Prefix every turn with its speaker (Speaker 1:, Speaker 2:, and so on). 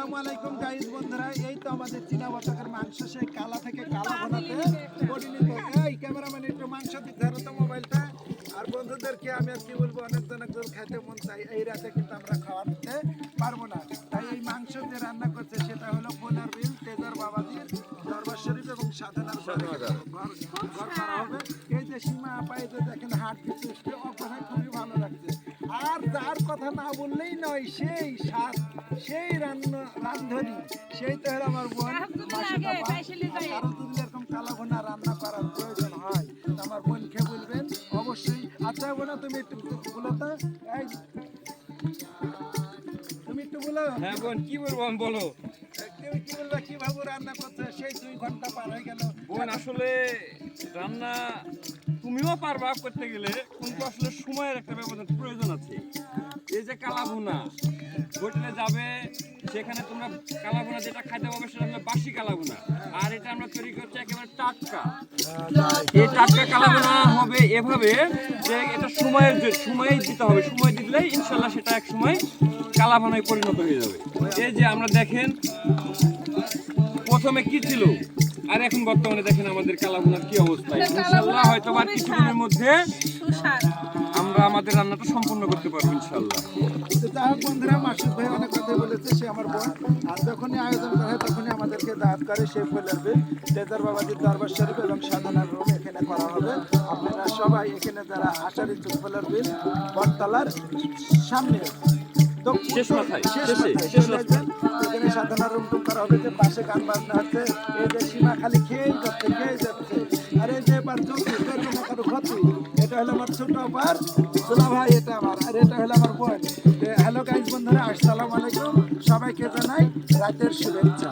Speaker 1: আসসালামু আলাইকুম গাইস বন্ধুরা, এই তো আমাদের চীনা বতকের মাংস সেই কালা থেকে কালা বানাতে পরিণত। এই ক্যামেরাম্যান একটু মাংস দিতে ধরো তো মোবাইলটা। আর বন্ধুদেরকে আমি আর কি বলবো, অনেকজন খেতে মন চাই, এই রাতে কিন্তু আমরা খাওয়াতে পারবো না। তাই এই মাংস যে রান্না করছে সেটা হলো পোলার বিল তেজার বাবাজির দরবার শরীফ এবং সাধনার ঘর করা হবে। এই যে সীমা আপা, এই যে দেখেন হাট দিচ্ছে, অপরাধ খুবই ভালো লাগছে। আর যার কথা না বললেই নয়, সেই স্বাদ, সেই রান্ধনি, সেই তো হলো আমার বোন মাসুদ আপা। কারণ যদি এরকম কালা ভুনা রান্না করার প্রয়োজন হয় আমার বোনকে বলবেন অবশ্যই। আচ্ছা বোনা, তুমি একটু বলো তো, এই তুমি একটু বলো।
Speaker 2: হ্যাঁ বোন, কি বলবো আমি, বলো।
Speaker 1: তুমি কি বলবা, কিভাবে রান্না করছে? সেই 2 ঘন্টা পার হয়ে গেল
Speaker 2: বোন আসলে রান্না তুমিও পারবা করতে গেলে, কিন্তু আসলে সময়ের একটা ব্যবধান প্রয়োজন আছে। এই যে কালাভুনা হোটেলে যাবে, সেখানে তোমরা কালাভুনা যেটা খাইতে পাবে সেটা হলো বাসি কালাভুনা, আর এটা আমরা তৈরি করছি একেবারে টাটকা। এই টাটকা কালাভুনা হবে এভাবে যে এটা সময় দিতে হবে, সময় দিলেই ইনশাল্লাহ সেটা এক সময় কালাভুনায় পরিণত হয়ে যাবে। এই যে আমরা দেখেন প্রথমে কি ছিল আর এখন বর্তমানে দেখেন আমাদের কালাভুনার কি অবস্থা। ইনশাল্লাহ হয়তো আর কিছুদিনের মধ্যে আমরা আমাদের রান্নাটা সম্পূর্ণ করতে পারবো ইনশাল্লাহ।
Speaker 1: তো যাই হোক বন্ধুরা, মাসুদ ভাই অনেক কথা বলেছে, সে আমার বোন। আর যখনই আয়োজন করা হয় তখনই আমাদেরকে দাওয়াত করে। সেই ফুলের বিল তেজার বাবাজির দরবার শরীফ এবং সাধনার রুম এখানে করা হবে। আপনারা সবাই এখানে যারা আসার ইচ্ছুক, ফুলের বিল বটতলার সামনে
Speaker 2: শেষ মাথায়
Speaker 1: এখানে সাধনার রুম টুম করা হবে। যে পাশে গান বাজনা হচ্ছে, এই যে সীমা খালি খেয়ে যাচ্ছে। আর এই যে এবার ক্ষতি, এটা হলো আমার ছোট আবার সোলা ভাই, এটা আমার, আর এটা হলো আমার বোন। হ্যালো গাইজ বন্ধুরা, আসসালামু আলাইকুম, সবাইকে জানাই রাতের শুভেচ্ছা।